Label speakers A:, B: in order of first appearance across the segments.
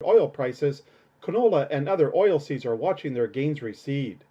A: oil prices, canola and other oilseeds are watching their gains recede.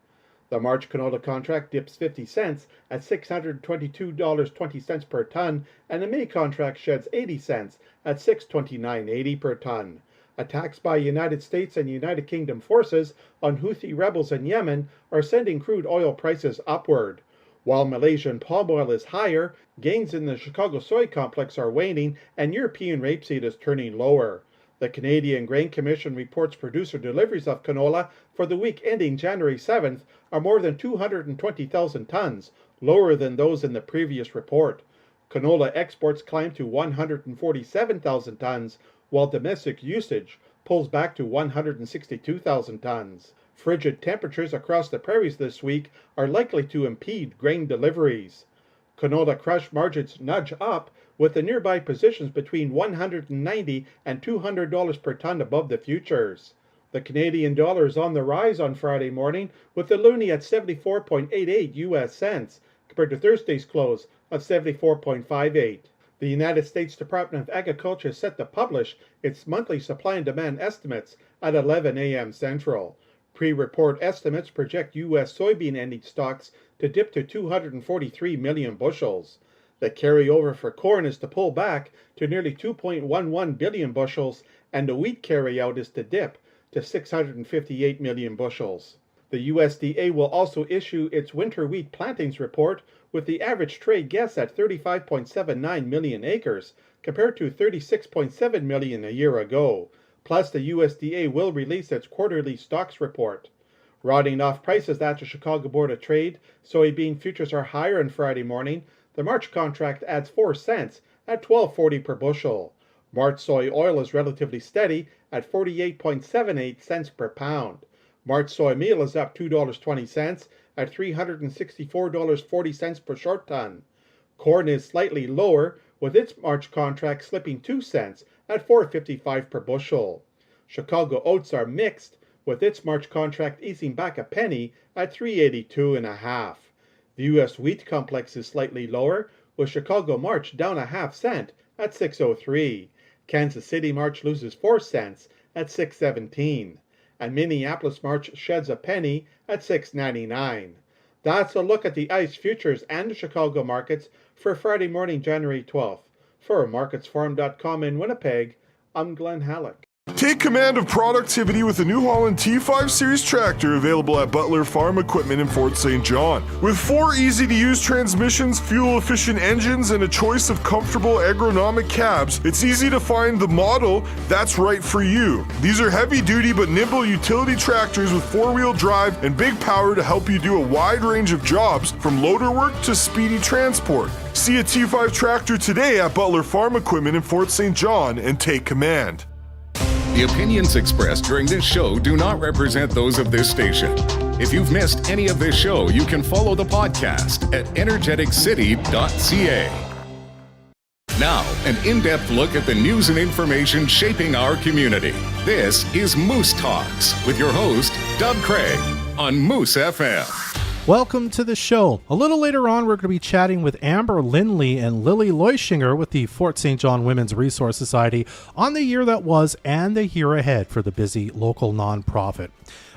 A: The March canola contract dips 50 cents at $622.20 per ton, and the May contract sheds 80 cents at $629.80 per ton. Attacks by United States and United Kingdom forces on Houthi rebels in Yemen are sending crude oil prices upward. While Malaysian palm oil is higher, gains in the Chicago soy complex are waning and European rapeseed is turning lower. The Canadian Grain Commission reports producer deliveries of canola for the week ending January 7th are more than 220,000 tons, lower than those in the previous report. Canola exports climb to 147,000 tons, while domestic usage pulls back to 162,000 tons. Frigid temperatures across the prairies this week are likely to impede grain deliveries. Canola crush margins nudge up, with the nearby positions between $190 and $200 per ton above the futures. The Canadian dollar is on the rise on Friday morning, with the loonie at 74.88 US cents, compared to Thursday's close of 74.58. The United States Department of Agriculture is set to publish its monthly supply and demand estimates at 11 a.m. Central. Pre-report estimates project U.S. soybean ending stocks to dip to 243 million bushels. The carryover for corn is to pull back to nearly 2.11 billion bushels, and the wheat carryout is to dip to 658 million bushels. The USDA will also issue its winter wheat plantings report, with the average trade guess at 35.79 million acres, compared to 36.7 million a year ago. Plus, the USDA will release its quarterly stocks report. Rounding off prices at the Chicago Board of Trade, soybean futures are higher on Friday morning. The March contract adds 4 cents at $12.40 per bushel. March soy oil is relatively steady at 48.78 cents per pound. March soy meal is up $2.20 at $364.40 per short ton. Corn is slightly lower, with its March contract slipping 2 cents at $4.55 per bushel. Chicago oats are mixed, with its March contract easing back a penny at $3.82.5. The U.S. wheat complex is slightly lower, with Chicago March down a half cent at $6.03. Kansas City March loses 4 cents at $6.17. And Minneapolis March sheds a penny at $6.99. That's a look at the ICE futures and the Chicago markets for Friday morning, January 12th. For MarketsForum.com in Winnipeg, I'm Glenn Halleck.
B: Take command of productivity with the New Holland T5 Series tractor available at Butler Farm Equipment in Fort St. John. With 4 easy-to-use transmissions, fuel-efficient engines, and a choice of comfortable agronomic cabs, it's easy to find the model that's right for you. These are heavy-duty but nimble utility tractors with 4-wheel drive and big power to help you do a wide range of jobs, from loader work to speedy transport. See a T5 tractor today at Butler Farm Equipment in Fort St. John and take command.
C: The opinions expressed during this show do not represent those of this station. If you've missed any of this show, you can follow the podcast at energeticcity.ca. Now, an in-depth look at the news and information shaping our community. This is Moose Talks with your host, Doug Craig, on Moose FM.
D: Welcome to the show. A little later on, we're going to be chatting with Amber Lindley and Lilly Loichinger with the Fort St. John Women's Resource Society on the year that was and the year ahead for the busy local nonprofit.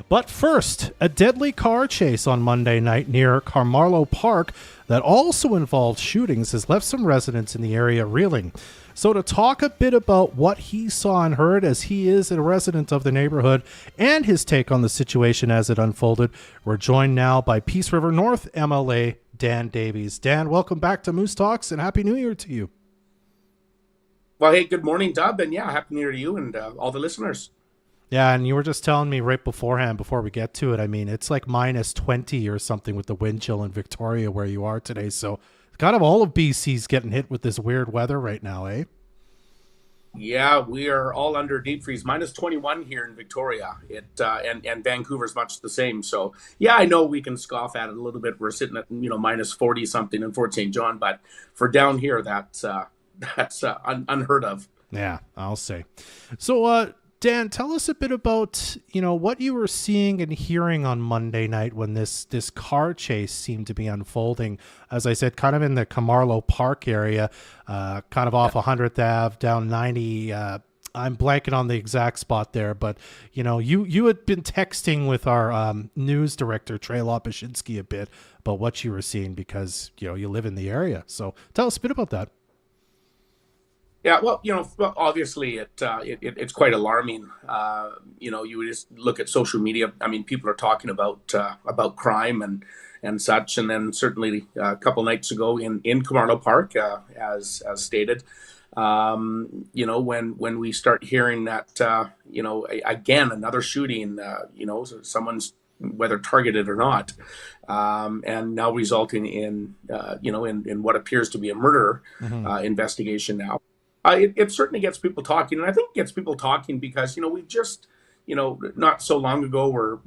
D: But first, a deadly car chase on Monday night near Carmarlo Park that also involved shootings has left some residents in the area reeling. So to talk a bit about what he saw and heard, as he is a resident of the neighborhood, and his take on the situation as it unfolded, we're joined now by Peace River North MLA Dan Davies. Dan, welcome back to Moose Talks and Happy New Year to you.
E: Well, hey, good morning, Dub, and yeah, Happy New Year to you and all the listeners.
D: Yeah, and you were just telling me right beforehand, before we get to it, I mean, it's like minus 20 or something with the wind chill in Victoria where you are today, so kind of all of BC's getting hit with this weird weather right now, eh?
E: Yeah, we are all under deep freeze, minus 21 here in Victoria. And Vancouver's much the same. So yeah, I know we can scoff at it a little bit. We're sitting at minus 40 something in Fort St. John, but for down here, that's unheard of.
D: Yeah, I'll say. So Dan, tell us a bit about, what you were seeing and hearing on Monday night when this car chase seemed to be unfolding. As I said, kind of in the Carmarlo Park area, kind of off 100th Ave, down 90 I'm blanking on the exact spot there, but you had been texting with our news director Trey Lopashinsky a bit about what you were seeing because you live in the area. So tell us a bit about that.
E: Yeah, well, obviously it's quite alarming. You would just look at social media. I mean, people are talking about crime and such, and then certainly a couple nights ago in Camarno Park, as stated. When we start hearing that, again, another shooting, someone's whether targeted or not, and now resulting in what appears to be a murder investigation now. It certainly gets people talking, and I think it gets people talking because, we just, not so long ago, we're,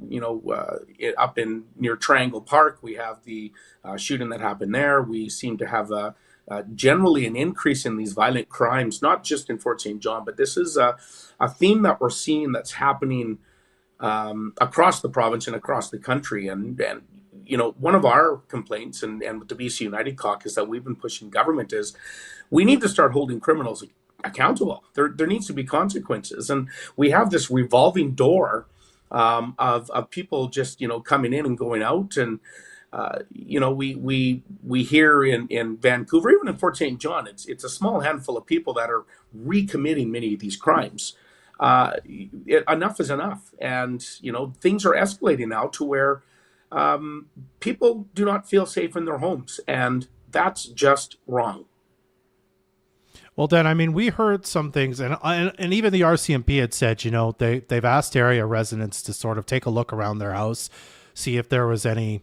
E: up in near Triangle Park, we have the shooting that happened there. We seem to have generally an increase in these violent crimes, not just in Fort St. John, but this is a theme that we're seeing that's happening across the province and across the country. And one of our complaints and with the BC United Caucus that we've been pushing government is we need to start holding criminals accountable. There needs to be consequences. And we have this revolving door of people just, coming in and going out. And, we hear in Vancouver, even in Fort St. John, it's a small handful of people that are recommitting many of these crimes. Enough is enough. And, things are escalating now to where people do not feel safe in their homes. And that's just wrong.
D: Well, Dan, I mean, we heard some things, and even the RCMP had said, they've asked area residents to sort of take a look around their house, see if there was any,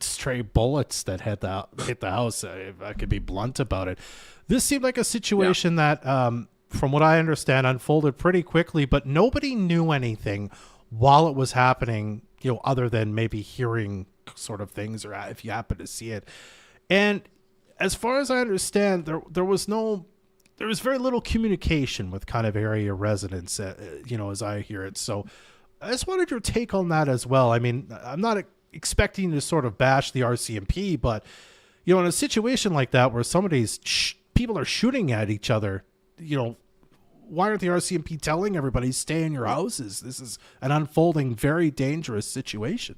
D: stray bullets that hit the house. If I could be blunt about it. This seemed like a situation that, from what I understand, unfolded pretty quickly, but nobody knew anything while it was happening, other than maybe hearing sort of things or if you happen to see it. And as far as I understand, there was very little communication with kind of area residents, as I hear it. So I just wanted your take on that as well. I mean, I'm not expecting to sort of bash the RCMP, but, in a situation like that where people are shooting at each other, why aren't the RCMP telling everybody stay in your houses? This is an unfolding, very dangerous situation.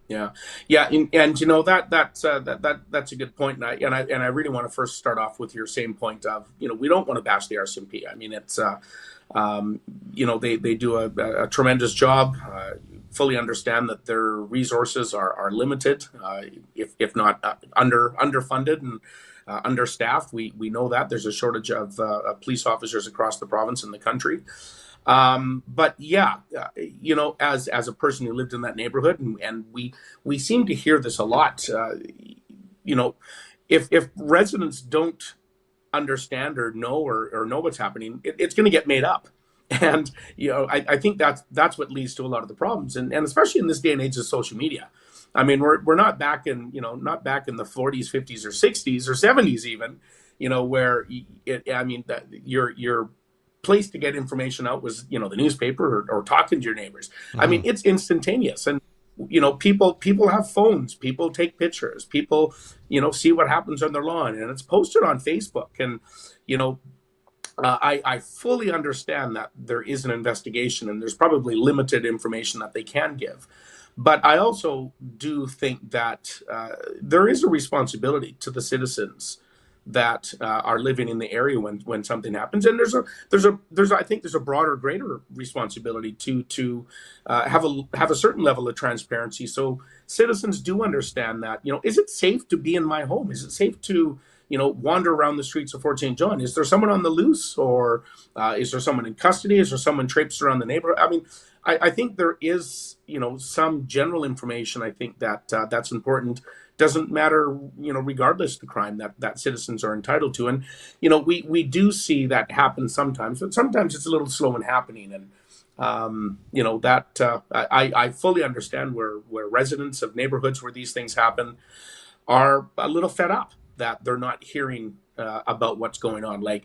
E: Yeah, and that's a good point, and I really want to first start off with your same point of we don't want to bash the RCMP. I mean, it's they do a tremendous job. Fully understand that their resources are limited, if not underfunded and understaffed. We know that there's a shortage of police officers across the province and the country. But yeah, as a person who lived in that neighborhood, and we seem to hear this a lot. If residents don't understand or know what's happening, it's going to get made up. And I think that's what leads to a lot of the problems, and especially in this day and age of social media. I mean, we're not back in the 40s, 50s, or 60s or 70s even, where your place to get information out was the newspaper or talking to your neighbors. Mm-hmm. I mean, it's instantaneous, and people have phones, people take pictures, people see what happens on their lawn, and it's posted on Facebook. And I fully understand that there is an investigation and there's probably limited information that they can give. But I also do think that there is a responsibility to the citizens that are living in the area when something happens, and I think there's a broader, greater responsibility to have a certain level of transparency, so citizens do understand that is it safe to be in my home? Is it safe to wander around the streets of Fort St. John? Is there someone on the loose, or is there someone in custody? Is there someone traipsed around the neighborhood? I mean, I think there is, some general information. I think that that's important. Doesn't matter, regardless of the crime that citizens are entitled to. And, we do see that happen sometimes, but sometimes it's a little slow in happening. And, I fully understand where residents of neighborhoods where these things happen are a little fed up that they're not hearing about what's going on. Like,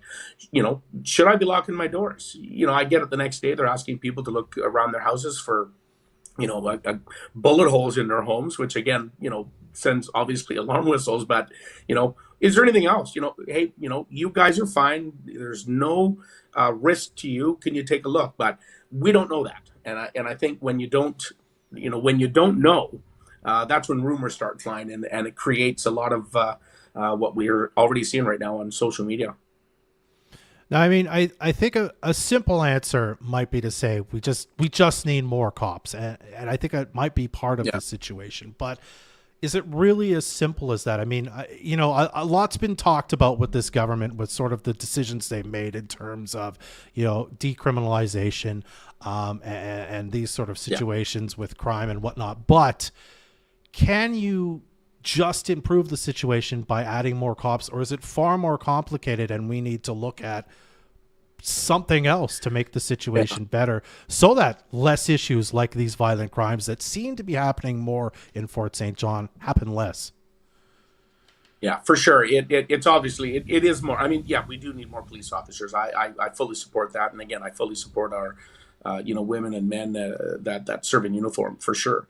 E: should I be locking my doors? I get it the next day, they're asking people to look around their houses for, bullet holes in their homes, which again, sends obviously alarm whistles, but, is there anything else? Hey, you guys are fine. There's no risk to you? Can you take a look? But we don't know that, and I think when you don't, when you don't know, that's when rumors start flying, and it creates a lot of what we're already seeing right now on social media.
D: Now, I mean, I think a simple answer might be to say we just need more cops, and I think it might be part of the situation. But is it really as simple as that? I mean, a lot's been talked about with this government, with sort of the decisions they've made in terms of, decriminalization, and these sort of situations with crime and whatnot. But can you just improve the situation by adding more cops, or is it far more complicated and we need to look at something else to make the situation better so that less issues like these violent crimes that seem to be happening more in Fort St. John happen less?
E: Yeah, for sure. It's obviously, it is more. I mean, yeah, we do need more police officers. I fully support that. And again, I fully support our women and men that serve in uniform, for sure.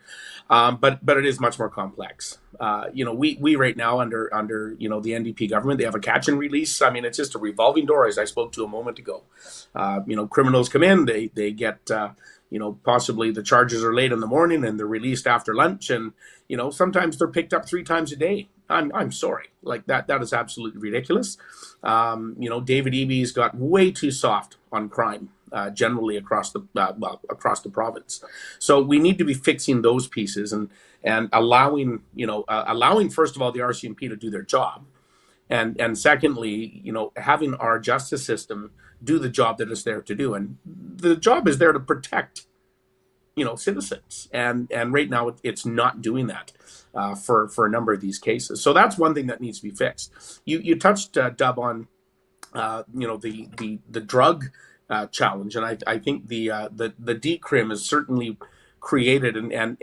E: But it is much more complex. We right now under the NDP government, they have a catch and release. I mean, it's just a revolving door, as I spoke to a moment ago. Criminals come in, they get possibly the charges are late in the morning and they're released after lunch, and sometimes they're picked up 3 times a day. I'm sorry, like that is absolutely ridiculous. David Eby's got way too soft on crime. Generally across the province, so we need to be fixing those pieces and allowing first of all the RCMP to do their job, and secondly, having our justice system do the job that it's there to do, and the job is there to protect citizens, and right now it's not doing that for a number of these cases. So that's one thing that needs to be fixed. You touched Dub on the drug challenge, and I think the decrim is certainly created, and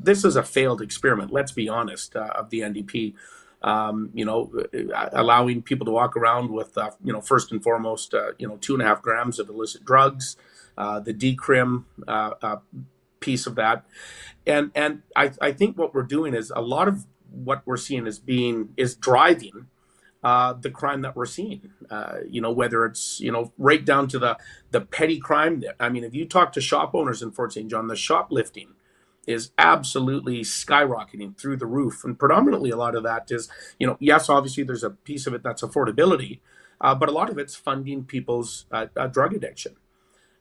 E: this is a failed experiment. Let's be honest, of the NDP, allowing people to walk around with first and foremost 2.5 grams of illicit drugs, the decrim piece of that, and I think what we're doing is a lot of what we're seeing is driving the crime that we're seeing, whether it's, right down to the petty crime. I mean, if you talk to shop owners in Fort St. John, the shoplifting is absolutely skyrocketing through the roof. And predominantly a lot of that is, yes, obviously there's a piece of it that's affordability, but a lot of it's funding people's drug addiction.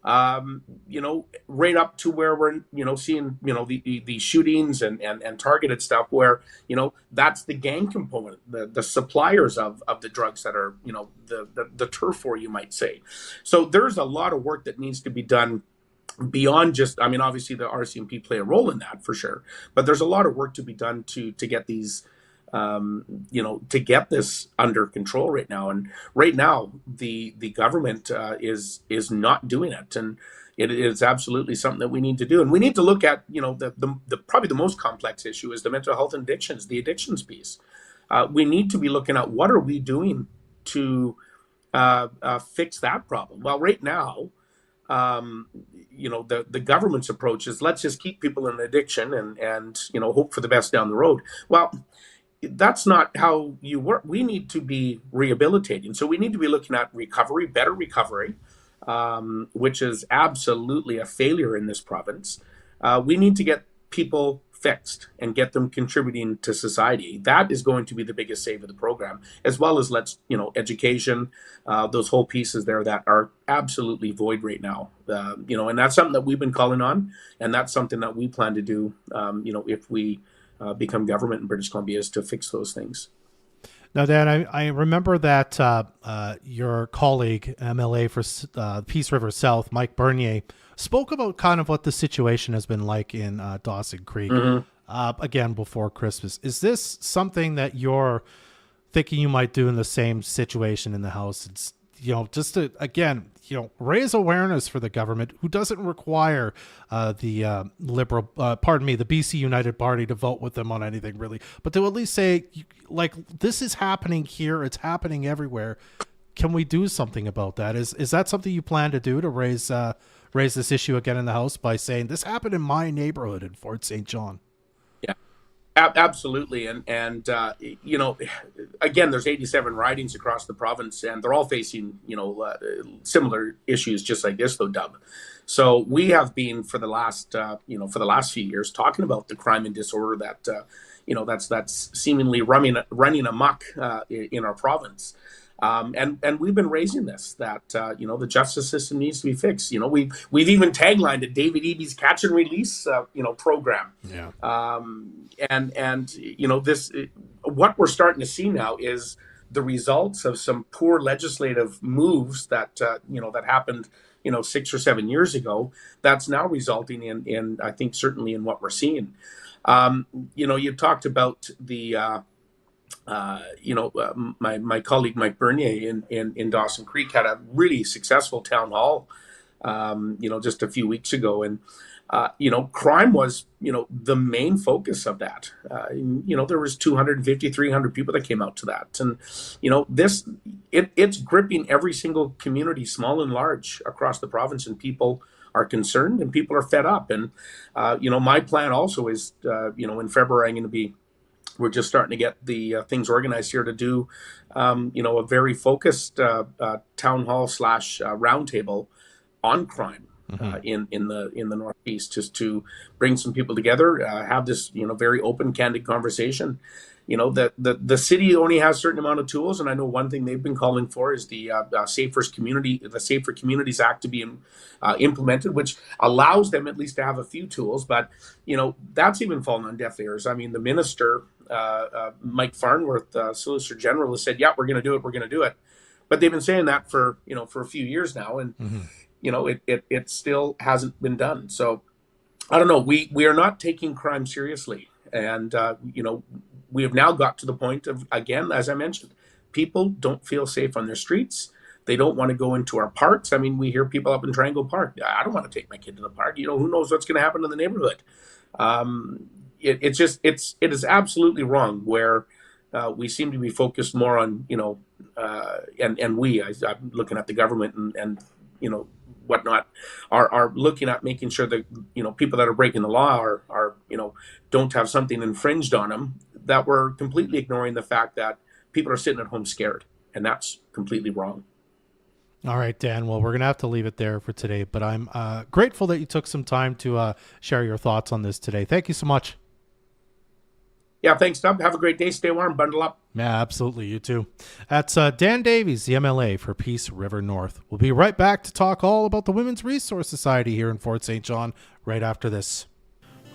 E: Right up to where we're, seeing, the shootings and targeted stuff where, that's the gang component, the suppliers of the drugs that are, the turf war, you might say. So there's a lot of work that needs to be done beyond just, I mean, obviously the RCMP play a role in that for sure, but there's a lot of work to be done to get these, to get this under control right now. And right now, the government is not doing it, and it is absolutely something that we need to do. And we need to look at, the probably the most complex issue is the mental health and addictions, the addictions piece. We need to be looking at what are we doing to fix that problem. Well, right now, the government's approach is let's just keep people in addiction and hope for the best down the road. Well, that's not how you work. We need to be rehabilitating. So we need to be looking at recovery, better recovery, which is absolutely a failure in this province. We need to get people fixed and get them contributing to society. That is going to be the biggest save of the program, as well as education, those whole pieces there that are absolutely void right now. And that's something that we've been calling on, and that's something that we plan to do, if we become government in British Columbia, is to fix those things.
D: Now, Dan, I remember that your colleague, MLA for Peace River South, Mike Bernier, spoke about kind of what the situation has been like in Dawson Creek, again, before Christmas. Is this something that you're thinking you might do in the same situation in the House? It's, just to, again, raise awareness for the government, who doesn't require the BC United Party to vote with them on anything really, but to at least say, this is happening here, it's happening everywhere. Can we do something about that? Is that something you plan to do, to raise this issue again in the House by saying this happened in my neighborhood in Fort St. John?
E: Yeah, Absolutely, and again, there's 87 ridings across the province, and they're all facing similar issues, just like this, though, Dub. So we have been for the last few years talking about the crime and disorder that that's seemingly running amok in our province. And we've been raising this that the justice system needs to be fixed. We've even taglined it David Eby's catch and release program.
D: Yeah.
E: This what we're starting to see now is the results of some poor legislative moves that happened 6 or 7 years ago. That's now resulting in I think certainly in what we're seeing. You talked about the. My colleague Mike Bernier in Dawson Creek had a really successful town hall, just a few weeks ago, and crime was the main focus of that. There was 250, 300 people that came out to that, and it's gripping every single community, small and large, across the province, and people are concerned and people are fed up. And my plan also is in February we're just starting to get the things organized here to do, a very focused town hall / roundtable on crime in the Northeast, just to bring some people together, have this very open, candid conversation. The city only has a certain amount of tools, and I know one thing they've been calling for is the Safer Communities Act to be implemented, which allows them at least to have a few tools. But that's even fallen on deaf ears. I mean, the minister, Mike Farnworth, Solicitor General, has said, "Yeah, we're going to do it," but they've been saying that for a few years now, and it still hasn't been done. So I don't know. We are not taking crime seriously, and we have now got to the point of, again, as I mentioned, people don't feel safe on their streets. They don't want to go into our parks. I mean, we hear people up in Triangle Park. I don't want to take my kid to the park. Who knows what's going to happen in the neighborhood? It is absolutely wrong where we seem to be focused more on, I'm looking at the government and whatnot, are looking at making sure that, people that are breaking the law are don't have something infringed on them, that we're completely ignoring the fact that people are sitting at home scared, and that's completely wrong.
D: All right, Dan. Well, we're going to have to leave it there for today, but I'm grateful that you took some time to share your thoughts on this today. Thank you so much.
E: Yeah, thanks, Dub. Have a great day. Stay warm. Bundle up.
D: Yeah, absolutely. You too. That's Dan Davies, the MLA for Peace River North. We'll be right back to talk all about the Women's Resource Society here in Fort St. John right after this.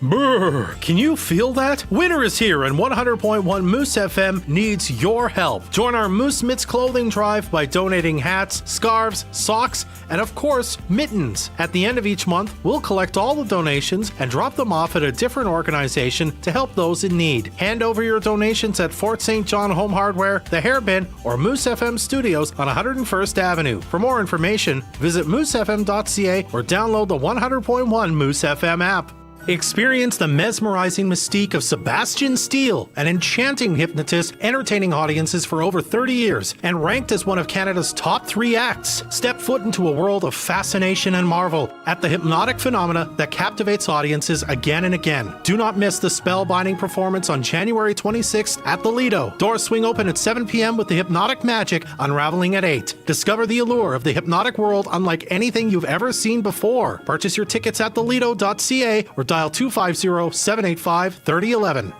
F: Brr, can you feel that? Winter is here and 100.1 Moose FM needs your help. Join our Moose Mitts clothing drive by donating hats, scarves, socks, and of course, mittens. At the end of each month, we'll collect all the donations and drop them off at a different organization to help those in need. Hand over your donations at Fort St. John Home Hardware, The Hairbin, or Moose FM Studios on 101st Avenue. For more information, visit moosefm.ca or download the 100.1 Moose FM app. Experience the mesmerizing mystique of Sebastian Steele, an enchanting hypnotist entertaining audiences for over 30 years and ranked as one of Canada's top 3 acts. Step foot into a world of fascination and marvel at the hypnotic phenomena that captivates audiences again and again. Do not miss the spellbinding performance on January 26th at the Lido. Doors swing open at 7 p.m. with the hypnotic magic unraveling at 8. Discover the allure of the hypnotic world unlike anything you've ever seen before. Purchase your tickets at thelido.ca or dial 250-785-3011.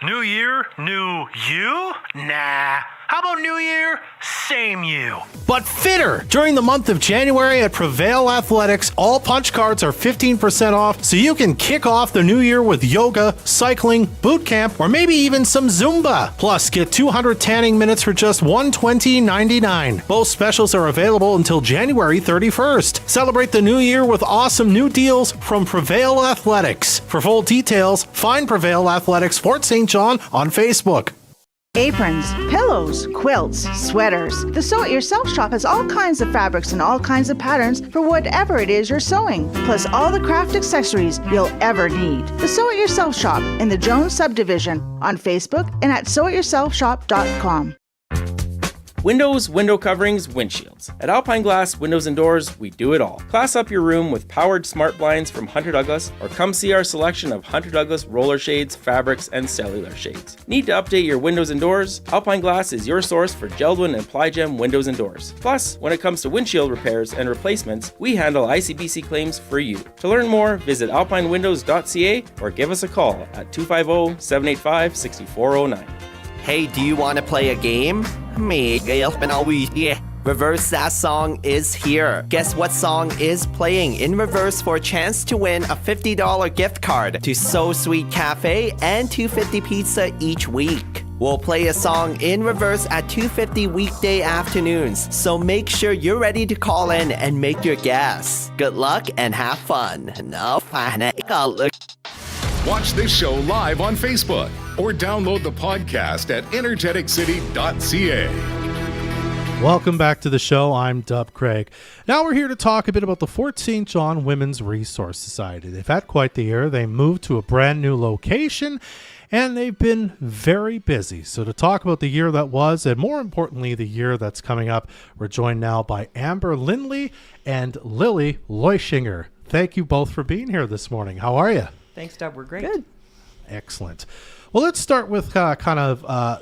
G: New year, new you? Nah. How about New Year, same you?
F: But fitter! During the month of January at Prevail Athletics, all punch cards are 15% off, so you can kick off the new year with yoga, cycling, boot camp, or maybe even some Zumba. Plus, get 200 tanning minutes for just $120.99. Both specials are available until January 31st. Celebrate the new year with awesome new deals from Prevail Athletics. For full details, find Prevail Athletics Fort St. John on Facebook.
H: Aprons, pillows, quilts, sweaters. The Sew It Yourself shop has all kinds of fabrics and all kinds of patterns for whatever it is you're sewing, plus all the craft accessories you'll ever need. The Sew It Yourself shop in the Jones subdivision on Facebook and at sewityourselfshop.com.
I: Windows, window coverings, windshields. At Alpine Glass Windows and Doors, we do it all. Class up your room with powered smart blinds from Hunter Douglas, or come see our selection of Hunter Douglas roller shades, fabrics, and cellular shades. Need to update your windows and doors? Alpine Glass is your source for Geldwin and Plygem windows and doors. Plus, when it comes to windshield repairs and replacements, we handle ICBC claims for you. To learn more, visit alpinewindows.ca or give us a call at 250-785-6409.
J: Hey, do you want to play a game? Reverse That Song is here. Guess what song is playing in reverse for a chance to win a $50 gift card to So Sweet Cafe and 250 Pizza each week. We'll play a song in reverse at 2:50 weekday afternoons, so make sure you're ready to call in and make your guess. Good luck and have fun. No panic.
C: Watch this show live on Facebook or download the podcast at energeticcity.ca.
D: Welcome back to the show. I'm Dub Craig. Now we're here to talk a bit about the Fort St. John Women's Resource Society. They've had quite the year. They moved to a brand new location, and they've been very busy. So to talk about the year that was, and more importantly, the year that's coming up, we're joined now by Amber Lindley and Lilly Loichinger. Thank you both for being here this morning. How are you?
K: Thanks, Dub. We're great.
H: Good.
D: Excellent. Well, let's start with for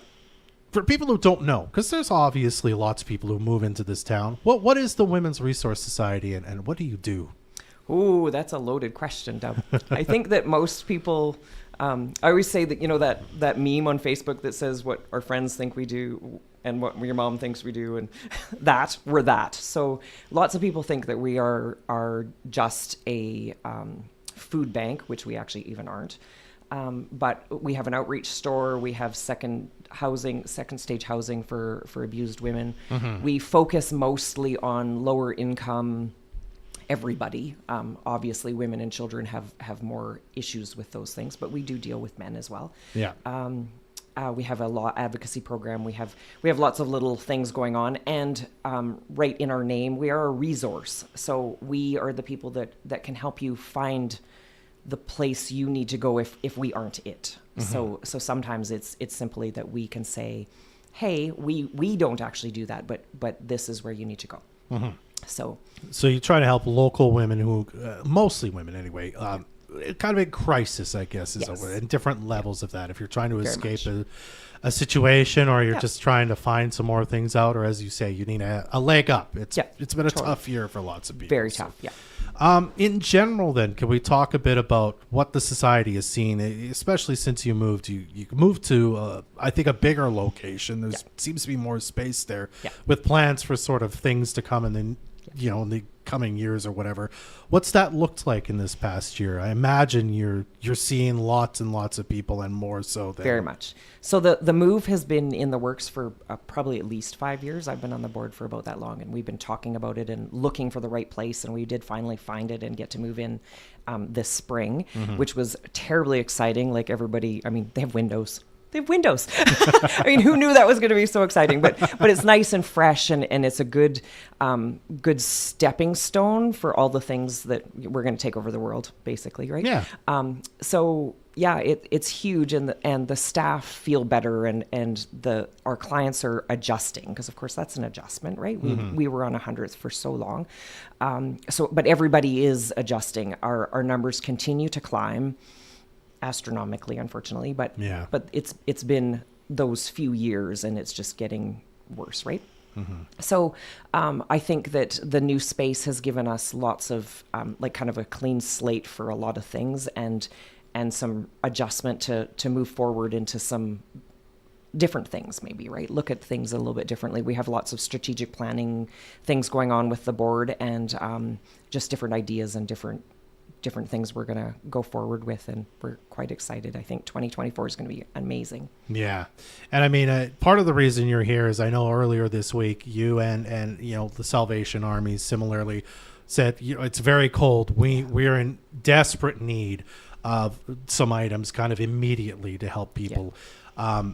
D: people who don't know, because there's obviously lots of people who move into this town. What is the Women's Resource Society, and what do you do?
K: Ooh, that's a loaded question, Dub. I think that most people, I always say that, that meme on Facebook that says what our friends think we do and what your mom thinks we do, and we're that. So lots of people think that we are just a food bank, which we actually even aren't. But we have an outreach store. We have second stage housing for abused women. Mm-hmm. We focus mostly on lower income, everybody. Obviously, women and children have more issues with those things, but we do deal with men as well. Yeah. We have a law advocacy program. We have lots of little things going on, and right in our name, we are a resource. So we are the people that can help you find the place you need to go if we aren't it. Mm-hmm. So sometimes it's simply that we can say, hey, we don't actually do that, but this is where you need to go. Mm-hmm. So
D: you try to help local women who, mostly women anyway, kind of in crisis, I guess, is in different levels of that. If you're trying to escape a situation, or you're just trying to find some more things out, or as you say, you need a leg up. It's been a tough year for lots of people.
K: Very tough, yeah.
D: In general, then, can we talk a bit about what the society is seeing, especially since you moved? You moved to, I think, a bigger location. There seems to be more space there, with plans for sort of things to come in the coming years or whatever. What's that looked like in this past year? I imagine you're seeing lots and lots of people, and more so than
K: very much. So the move has been in the works for probably at least 5 years. I've been on the board for about that long, and we've been talking about it and looking for the right place, and we did finally find it and get to move in this spring, which was terribly exciting. Like everybody, I mean, they have windows. They have windows. I mean, who knew that was going to be so exciting? But it's nice and fresh, and it's a good stepping stone for all the things that we're going to take over the world, basically, right? Yeah. It's huge, and the staff feel better, and our clients are adjusting, because of course that's an adjustment, right? We were on 100th for so long, but everybody is adjusting. Our numbers continue to climb astronomically, unfortunately, but it's been those few years, and it's just getting worse, right? Mm-hmm. So I think that the new space has given us lots of kind of a clean slate for a lot of things, and some adjustment to move forward into some different things, maybe, right? Look at things a little bit differently. We have lots of strategic planning things going on with the board, and just different ideas and different things we're going to go forward with, and we're quite excited. I think 2024 is going to be amazing. Yeah.
D: And I mean, part of the reason you're here is I know earlier this week you and the Salvation Army similarly said, it's very cold. We're in desperate need of some items kind of immediately to help people.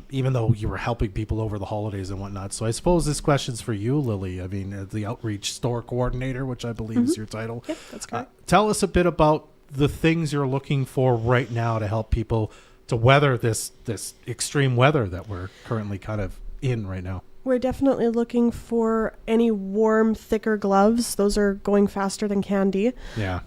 D: Even though you were helping people over the holidays and whatnot. So I suppose this question's for you, Lilly. I mean, the outreach store coordinator, which I believe is your title.
K: Yep, that's correct.
D: Tell us a bit about the things you're looking for right now to help people to weather this extreme weather that we're currently kind of in right now.
L: We're definitely looking for any warm, thicker gloves. Those are going faster than candy.
D: Yeah.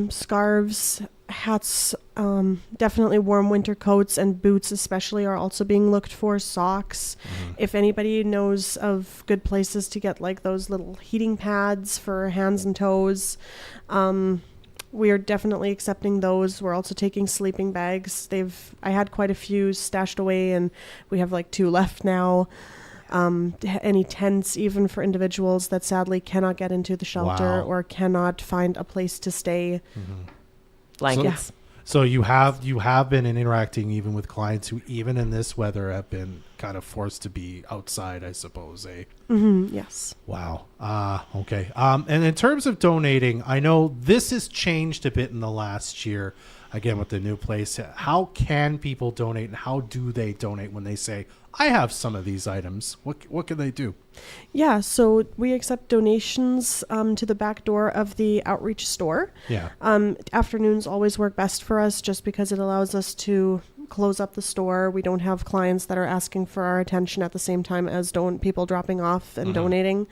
L: Scarves, hats, definitely warm winter coats, and boots especially are also being looked for. Socks. If anybody knows of good places to get like those little heating pads for hands and toes, we are definitely accepting those. We're also taking sleeping bags. I had quite a few stashed away, and we have like 2 left now. Any tents, even for individuals that sadly cannot get into the shelter or cannot find a place to stay.
K: Blankets.
D: So you have been interacting even with clients who, even in this weather, have been kind of forced to be outside, I suppose, eh?
L: Yes.
D: Wow. Okay. And in terms of donating, I know this has changed a bit in the last year, again, with the new place. How can people donate, and how do they donate when they say, I have some of these items? What can they do?
L: Yeah, so we accept donations to the back door of the outreach store.
D: Yeah.
L: Afternoons always work best for us just because it allows us to close up the store. We don't have clients that are asking for our attention at the same time as people dropping off and donating.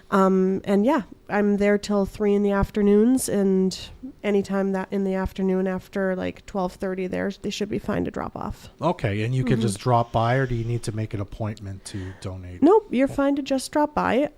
L: And yeah, I'm there till 3 in the afternoons, and anytime that in the afternoon after like 12:30 they should be fine to drop off.
D: Okay, and you can just drop by, or do you need to make an appointment to donate?
L: Nope, you're fine to just drop by.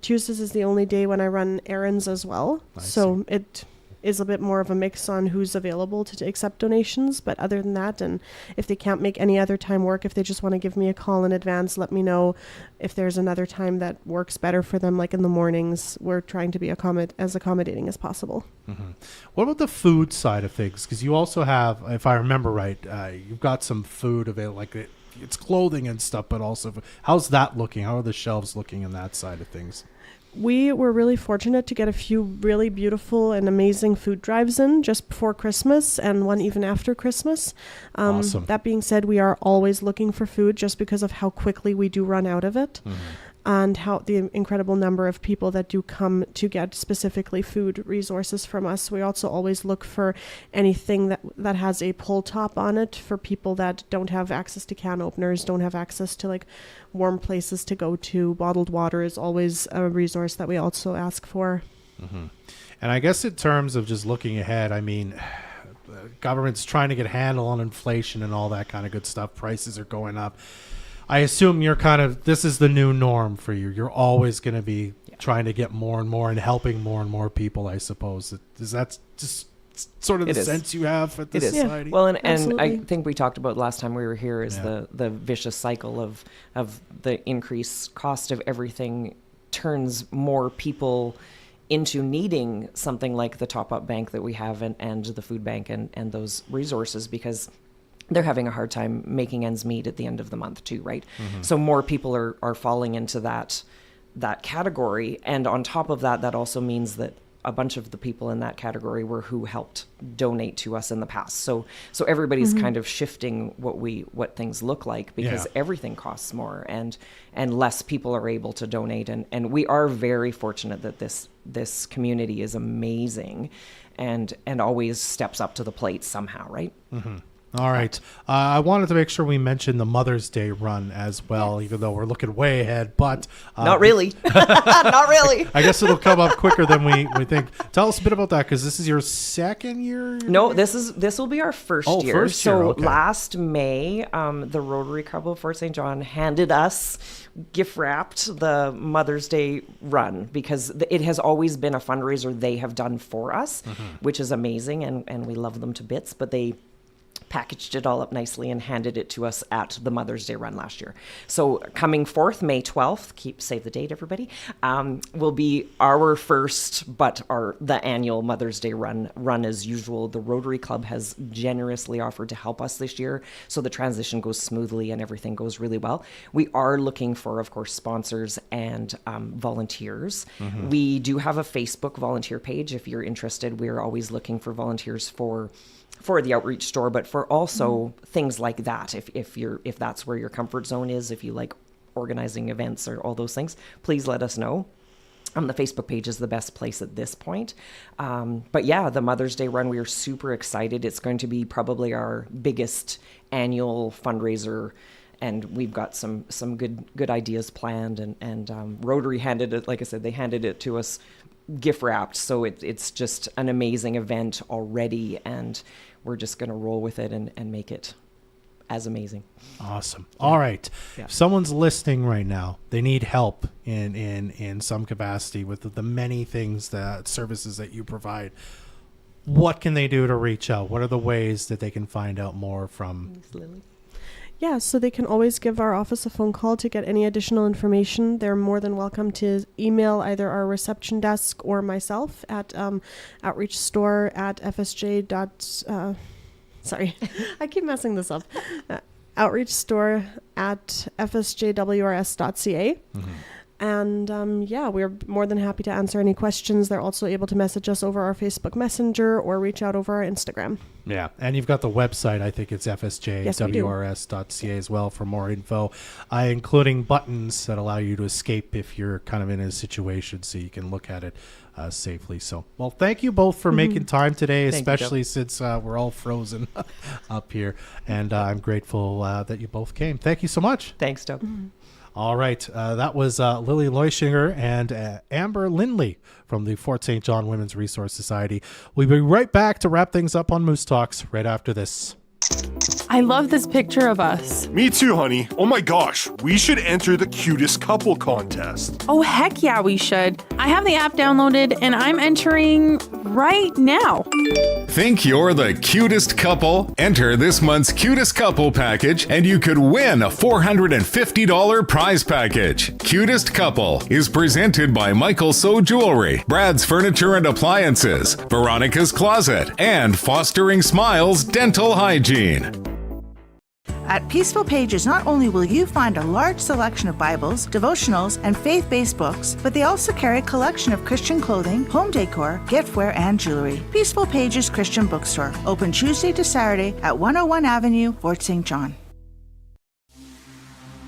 L: Tuesdays is the only day when I run errands as well. So it is a bit more of a mix on who's available to accept donations. But other than that, and if they can't make any other time work, if they just want to give me a call in advance, let me know if there's another time that works better for them, like in the mornings. We're trying to be as accommodating as possible.
D: What about the food side of things? Because you also have, if I remember right, you've got some food available, like it's clothing and stuff, but also, how's that looking? How are the shelves looking in that side of things?
L: We were really fortunate to get a few really beautiful and amazing food drives in just before Christmas, and one even after Christmas.
D: Awesome.
L: That being said, we are always looking for food just because of how quickly we do run out of it. And how the incredible number of people that do come to get specifically food resources from us. We also always look for anything that has a pull top on it for people that don't have access to can openers, don't have access to like warm places to go to. Bottled water is always a resource that we also ask for.
D: And I guess in terms of just looking ahead, I mean, the government's trying to get a handle on inflation and all that kind of good stuff. Prices are going up. I assume this is the new norm for you. You're always going to be trying to get more and more and helping more and more people, I suppose. Is that just sort of the sense you have at this society?
K: Well, and I think we talked about last time we were here is the vicious cycle of the increased cost of everything turns more people into needing something like the top-up bank that we have and the food bank and those resources, because they're having a hard time making ends meet at the end of the month too, right? So more people are falling into that category. And on top of that, that also means that a bunch of the people in that category were who helped donate to us in the past. So everybody's kind of shifting what things look like, because everything costs more and less people are able to donate. And we are very fortunate that this community is amazing and always steps up to the plate somehow, right?
D: All right. I wanted to make sure we mentioned the Mother's Day run as well, even though we're looking way ahead. But
K: not really. Not really.
D: I guess it'll come up quicker than we think. Tell us a bit about that, because this is your second year?
K: No, this will be our first year.
D: First year.
K: So
D: okay.
K: Last May, the Rotary Club of Fort St. John handed us, gift wrapped, the Mother's Day run, because it has always been a fundraiser they have done for us, which is amazing, and we love them to bits, but they packaged it all up nicely and handed it to us at the Mother's Day run last year. So coming forth, May 12th, save the date, everybody, will be our first, but the annual Mother's Day run as usual. The Rotary Club has generously offered to help us this year, so the transition goes smoothly and everything goes really well. We are looking for, of course, sponsors and volunteers. We do have a Facebook volunteer page. If you're interested, we're always looking for volunteers for the outreach store, but for also things like that. If that's where your comfort zone is, if you like organizing events or all those things, please let us know. The Facebook page is the best place at this point. But yeah, the Mother's Day run, we are super excited. It's going to be probably our biggest annual fundraiser and we've got some good ideas planned, and Rotary handed it, like I said, they handed it to us gift wrapped, so it's just an amazing event already, and we're just going to roll with it and make it as amazing.
D: Awesome. All right.
K: Yeah.
D: If someone's listening right now, they need help in some capacity with the many things, that services that you provide. What can they do to reach out? What are the ways that they can find out more from
K: Lilly?
L: Yeah, so they can always give our office a phone call to get any additional information. They're more than welcome to email either our reception desk or myself at outreachstore@fsj. Sorry, I keep messing this up. outreachstore@fsjwrs.ca. And we're more than happy to answer any questions. They're also able to message us over our Facebook Messenger or reach out over our Instagram.
D: Yeah, and you've got the website. I think it's fsjwrs.ca as well for more info, including buttons that allow you to escape if you're kind of in a situation, so you can look at it safely. So, well, thank you both for making time today, especially since we're all frozen up here. And I'm grateful that you both came. Thank you so much.
K: Thanks, Doug.
D: All right. That was Lilly Loichinger and Amber Lindley from the Fort St. John Women's Resource Society. We'll be right back to wrap things up on Moose Talks right after this.
M: I love this picture of us.
B: Me too, honey. Oh my gosh, we should enter the cutest couple contest.
M: Oh, heck yeah, we should. I have the app downloaded and I'm entering right now.
C: Think you're the cutest couple? Enter this month's cutest couple package and you could win a $450 prize package. Cutest Couple is presented by Michael So Jewelry, Brad's Furniture and Appliances, Veronica's Closet, and Fostering Smiles Dental Hygiene.
H: At Peaceful Pages, not only will you find a large selection of Bibles, devotionals, and faith-based books, but they also carry a collection of Christian clothing, home decor, giftware, and jewelry. Peaceful Pages Christian Bookstore, open Tuesday to Saturday at 101 Avenue, Fort St. John.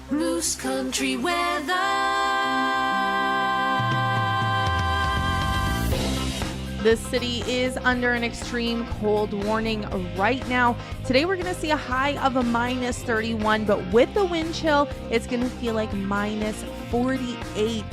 N: Moose Country weather.
M: The city is under an extreme cold warning right now. Today we're going to see a high of a minus 31, but with the wind chill, it's going to feel like minus 48.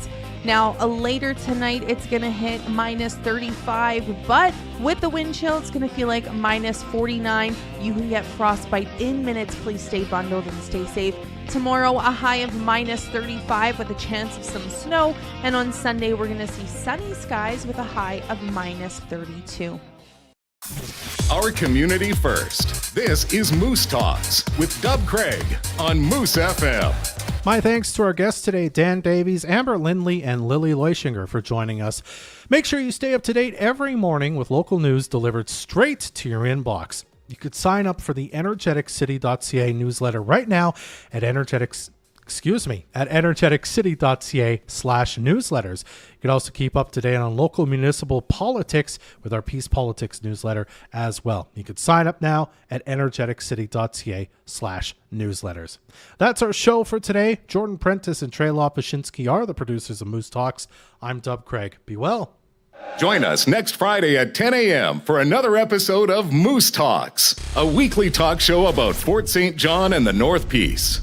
M: Now, later tonight, it's going to hit minus 35, but with the wind chill, it's going to feel like minus 49. You can get frostbite in minutes. Please stay bundled and stay safe. Tomorrow, a high of minus 35 with a chance of some snow. And on Sunday, we're going to see sunny skies with a high of minus 32.
C: Our community first. This is Moose Talks with Dub Craig on Moose FM.
D: My thanks to our guests today, Dan Davies, Amber Lindley, and Lilly Loichinger for joining us. Make sure you stay up to date every morning with local news delivered straight to your inbox. You could sign up for the energeticcity.ca newsletter right now at energeticcity.ca/newsletters. You can also keep up to date on local municipal politics with our Peace Politics newsletter as well. You could sign up now at energeticcity.ca/newsletters. That's our show for today. Jordan Prentice and Trey Lopashinsky are the producers of Moose Talks. I'm Dub Craig. Be well.
C: Join us next Friday at 10 a.m. for another episode of Moose Talks, a weekly talk show about Fort St. John and the North Peace.